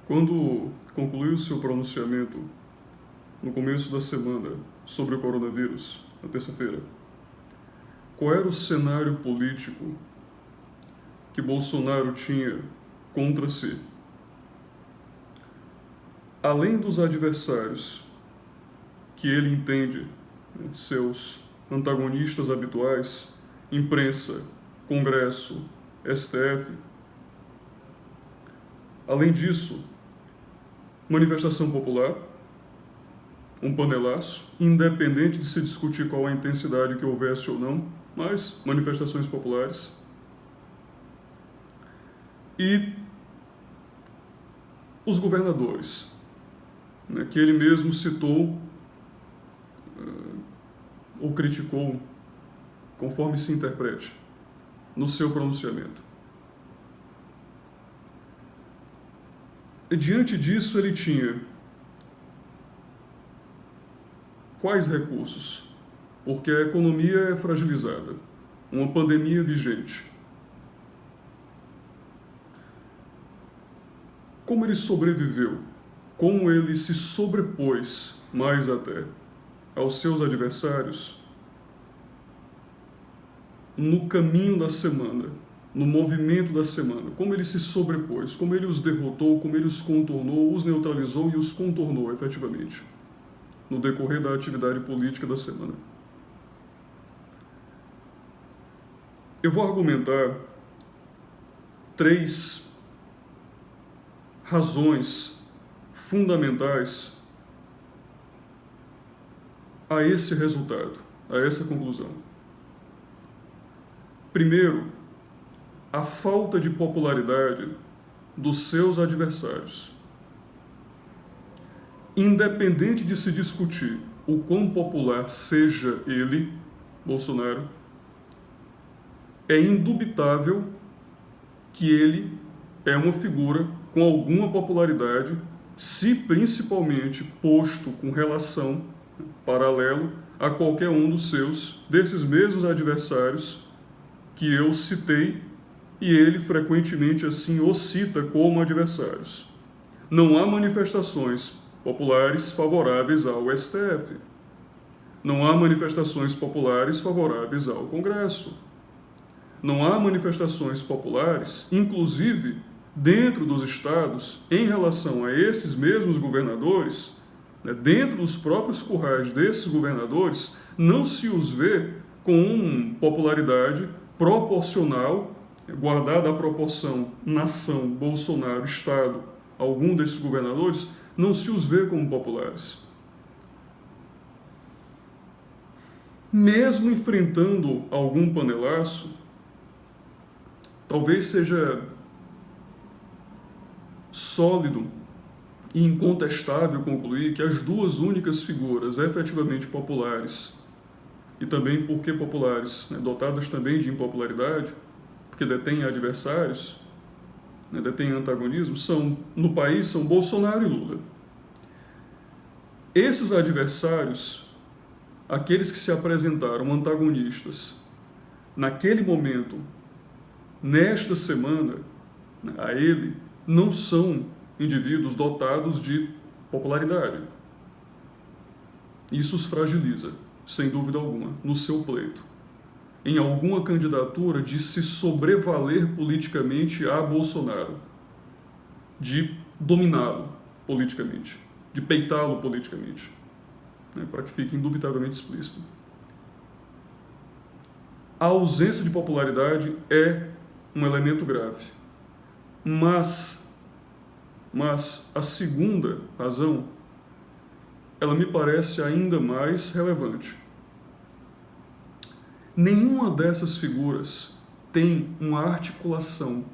Quando concluiu seu pronunciamento no começo da semana sobre o coronavírus, na terça-feira, qual era o cenário político que Bolsonaro tinha contra si? Além dos adversários que ele entende, seus antagonistas habituais, imprensa, Congresso, STF. Além disso, manifestação popular, um panelaço, independente de se discutir qual a intensidade que houvesse ou não, mas manifestações populares. E os governadores, que ele mesmo citou ou criticou, conforme se interprete, no seu pronunciamento. E diante disso ele tinha quais recursos? Porque a economia é fragilizada, uma pandemia vigente. Como ele sobreviveu? Como ele se sobrepôs, mais até, aos seus adversários no caminho da semana, no movimento da semana? Como ele se sobrepôs? Como ele os derrotou? Como ele os contornou, os neutralizou e os contornou efetivamente no decorrer da atividade política da semana? Eu vou argumentar 3 razões fundamentais a esse resultado, a essa conclusão. Primeiro, a falta de popularidade dos seus adversários. Independente de se discutir o quão popular seja ele, Bolsonaro, é indubitável que ele é uma figura com alguma popularidade, se principalmente posto com relação, paralelo, a qualquer um desses mesmos adversários que eu citei, e ele frequentemente assim os cita como adversários. Não há manifestações populares favoráveis ao STF. Não há manifestações populares favoráveis ao Congresso. Não há manifestações populares, inclusive dentro dos estados, em relação a esses mesmos governadores, dentro dos próprios currais desses governadores, não se os vê com popularidade proporcional, guardada a proporção nação, Bolsonaro, estado, algum desses governadores, não se os vê como populares. Mesmo enfrentando algum panelaço, talvez seja sólido e incontestável concluir que as duas únicas figuras efetivamente populares, e também porque populares, dotadas também de impopularidade, porque detêm adversários, detêm antagonismo, no país são Bolsonaro e Lula. Esses adversários, aqueles que se apresentaram antagonistas naquele momento, nesta semana, a ele, não são indivíduos dotados de popularidade. Isso os fragiliza, sem dúvida alguma, no seu pleito, em alguma candidatura de se sobrevaler politicamente a Bolsonaro, de dominá-lo politicamente, de peitá-lo politicamente, para que fique indubitavelmente explícito. A ausência de popularidade é um elemento grave, mas a segunda razão, ela me parece ainda mais relevante. Nenhuma dessas figuras tem uma articulação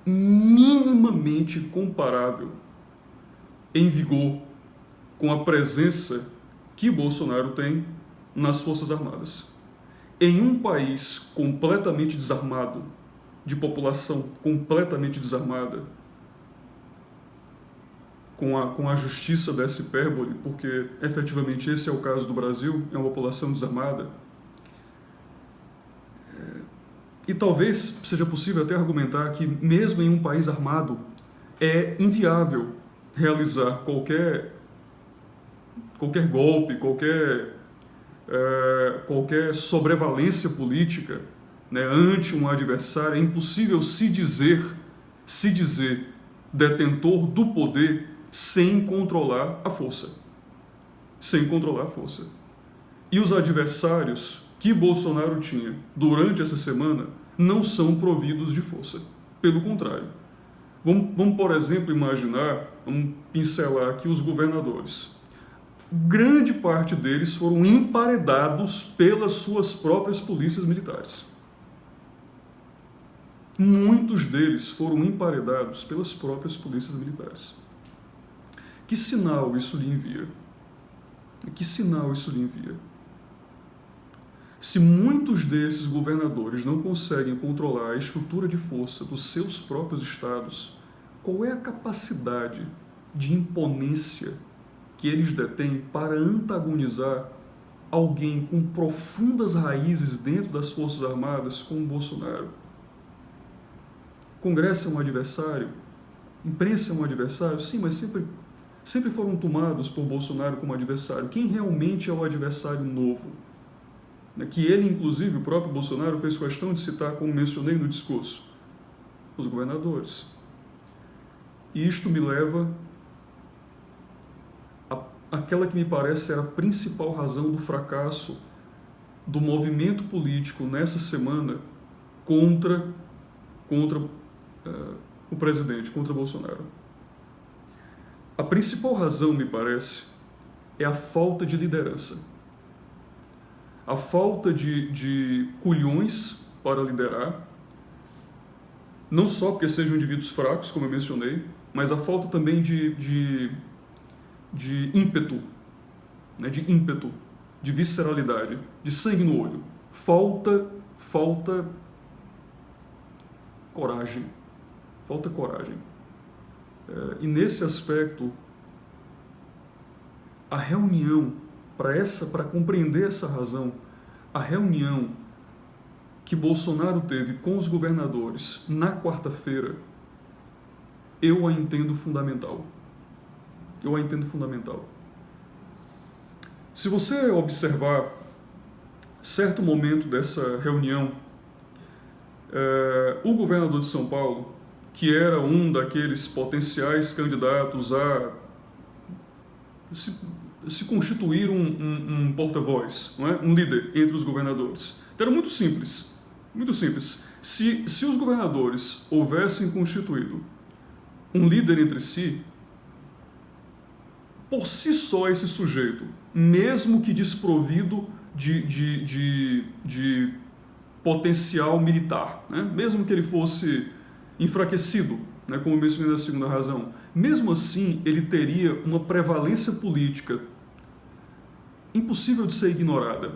minimamente comparável em vigor com a presença que Bolsonaro tem nas Forças Armadas. Em um país completamente desarmado, de população completamente desarmada, com a justiça dessa hipérbole, porque efetivamente esse é o caso do Brasil, é uma população desarmada. E talvez seja possível até argumentar que mesmo em um país armado é inviável realizar qualquer golpe, qualquer sobrevalência política, né, ante um adversário, é impossível se dizer detentor do poder sem controlar a força. Sem controlar a força. E os adversários que Bolsonaro tinha durante essa semana não são providos de força. Pelo contrário. Vamos, por exemplo, vamos pincelar aqui os governadores. Grande parte deles foram emparedados pelas suas próprias polícias militares. Muitos deles foram emparedados pelas próprias polícias militares. Que sinal isso lhe envia? Que sinal isso lhe envia? Se muitos desses governadores não conseguem controlar a estrutura de força dos seus próprios estados, qual é a capacidade de imponência que eles detêm para antagonizar alguém com profundas raízes dentro das Forças Armadas como Bolsonaro? Congresso é um adversário? Imprensa é um adversário? Sim, mas sempre foram tomados por Bolsonaro como adversário. Quem realmente é o adversário novo? Que ele, inclusive, o próprio Bolsonaro fez questão de citar, como mencionei no discurso, os governadores. E isto me leva àquela que me parece ser a principal razão do fracasso do movimento político nessa semana contra o presidente, contra Bolsonaro. A principal razão, me parece, é a falta de liderança. A falta de culhões para liderar, não só porque sejam indivíduos fracos, como eu mencionei, mas a falta também de ímpeto, né, de visceralidade, de sangue no olho. Falta coragem. Falta coragem. E nesse aspecto, a reunião, para compreender essa razão, a reunião que Bolsonaro teve com os governadores na quarta-feira, eu a entendo fundamental. Eu a entendo fundamental. Se você observar certo momento dessa reunião, o governador de São Paulo, que era um daqueles potenciais candidatos a se constituir um porta-voz, não é? Um líder entre os governadores. Então era muito simples. Muito simples. Se os governadores houvessem constituído um líder entre si, por si só esse sujeito, mesmo que desprovido de potencial militar, né? Mesmo que ele fosse enfraquecido, né? Como mencionei na segunda razão, mesmo assim ele teria uma prevalência política impossível de ser ignorada,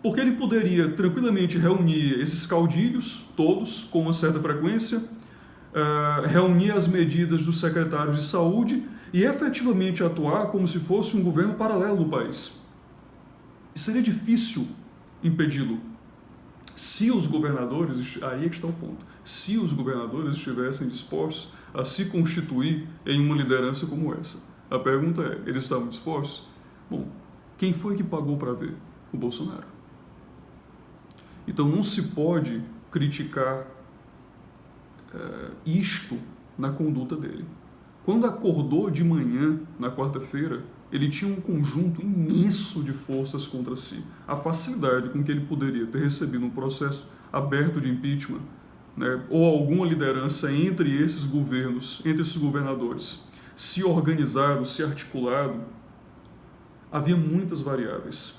porque ele poderia tranquilamente reunir esses caudilhos todos com uma certa frequência, reunir as medidas dos secretários de saúde e efetivamente atuar como se fosse um governo paralelo do país. E seria difícil impedi-lo se os governadores, aí é que está o ponto, se os governadores estivessem dispostos a se constituir em uma liderança como essa. A pergunta é, eles estavam dispostos? Bom, quem foi que pagou para ver? O Bolsonaro. Então não se pode criticar isto na conduta dele. Quando acordou de manhã, na quarta-feira, ele tinha um conjunto imenso de forças contra si. A facilidade com que ele poderia ter recebido um processo aberto de impeachment, né, ou alguma liderança entre esses governos, entre esses governadores, se organizado, se articulado, havia muitas variáveis.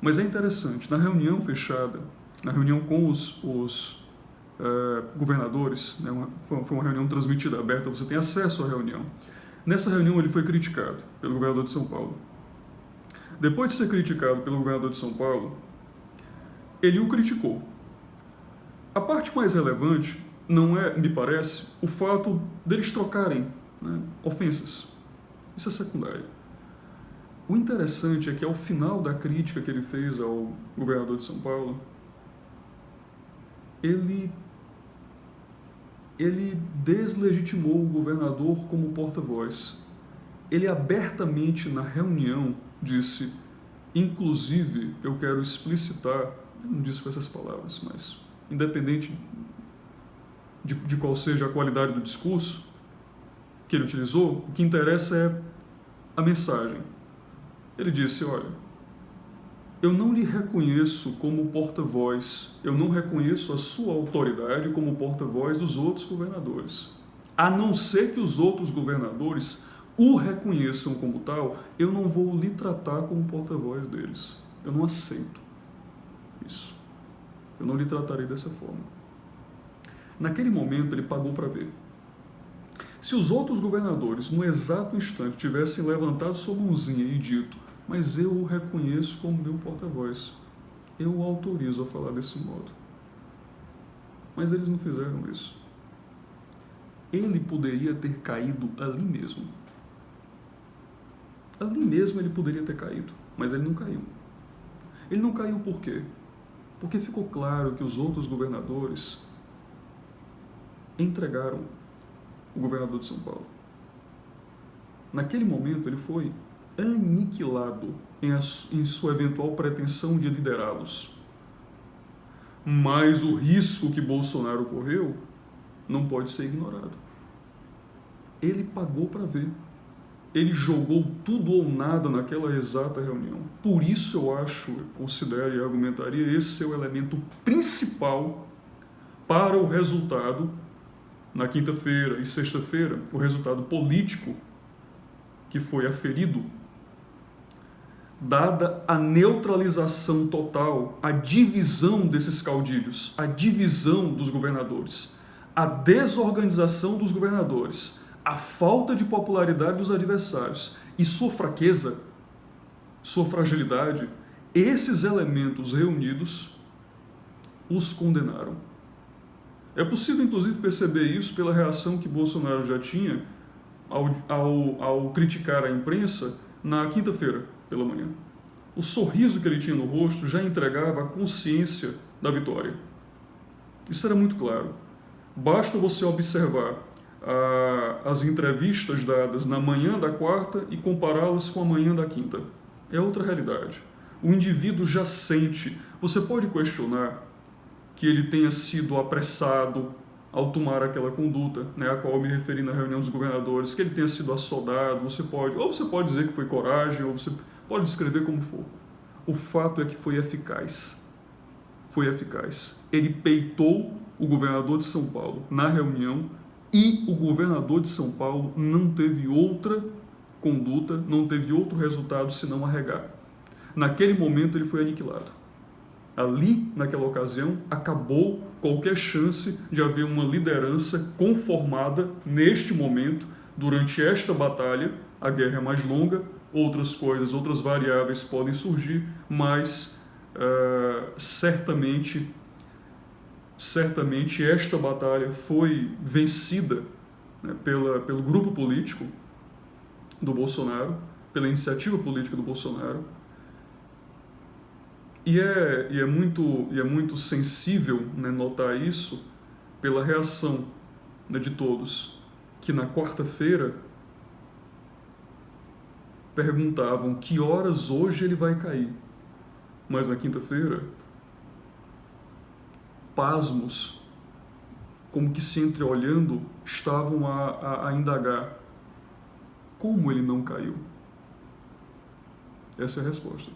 Mas é interessante, na reunião fechada, na reunião com os governadores, né, foi uma reunião transmitida, aberta, você tem acesso à reunião. Nessa reunião ele foi criticado pelo governador de São Paulo. Depois de ser criticado pelo governador de São Paulo, ele o criticou. A parte mais relevante não é, me parece, o fato deles trocarem, né, ofensas. Isso é secundário. O interessante é que ao final da crítica que ele fez ao governador de São Paulo, ele ele deslegitimou o governador como porta-voz. Ele abertamente, na reunião, disse, inclusive, eu quero explicitar, não disse com essas palavras, mas independente de qual seja a qualidade do discurso que ele utilizou, o que interessa é a mensagem. Ele disse, olha, eu não lhe reconheço como porta-voz, eu não reconheço a sua autoridade como porta-voz dos outros governadores. A não ser que os outros governadores o reconheçam como tal, eu não vou lhe tratar como porta-voz deles. Eu não aceito isso. Eu não lhe tratarei dessa forma. Naquele momento, ele pagou para ver. Se os outros governadores, no exato instante, tivessem levantado sua mãozinha e dito, mas eu o reconheço como meu porta-voz, eu o autorizo a falar desse modo. Mas eles não fizeram isso. Ele poderia ter caído ali mesmo. Ali mesmo ele poderia ter caído, mas ele não caiu. Ele não caiu por quê? Porque ficou claro que os outros governadores entregaram o governador de São Paulo. Naquele momento ele foi aniquilado em sua eventual pretensão de liderá-los. Mas o risco que Bolsonaro correu não pode ser ignorado. Ele pagou para ver. Ele jogou tudo ou nada naquela exata reunião. Por isso eu acho, considero e argumentaria esse ser o elemento principal para o resultado na quinta-feira e sexta-feira, o resultado político que foi aferido, dada a neutralização total, a divisão desses caudilhos, a divisão dos governadores, a desorganização dos governadores, a falta de popularidade dos adversários e sua fraqueza, sua fragilidade, esses elementos reunidos os condenaram. É possível, inclusive, perceber isso pela reação que Bolsonaro já tinha ao criticar a imprensa na quinta-feira pela manhã. O sorriso que ele tinha no rosto já entregava a consciência da vitória. Isso era muito claro. Basta você observar as entrevistas dadas na manhã da quarta e compará-las com a manhã da quinta. É outra realidade. O indivíduo já sente. Você pode questionar que ele tenha sido apressado ao tomar aquela conduta, a qual eu me referi na reunião dos governadores, que ele tenha sido assodado, você pode dizer que foi coragem, ou você pode descrever como for. O fato é que foi eficaz. Foi eficaz. Ele peitou o governador de São Paulo na reunião e o governador de São Paulo não teve outra conduta, não teve outro resultado senão arregar. Naquele momento ele foi aniquilado. Ali, naquela ocasião, acabou qualquer chance de haver uma liderança conformada neste momento, durante esta batalha. A guerra é mais longa, outras coisas, outras variáveis podem surgir, mas certamente esta batalha foi vencida, pelo grupo político do Bolsonaro, pela iniciativa política do Bolsonaro. E é muito sensível, notar isso pela reação, de todos, que na quarta-feira perguntavam que horas hoje ele vai cair. Mas na quinta-feira, pasmos, como que se entreolhando, estavam a indagar como ele não caiu. Essa é a resposta.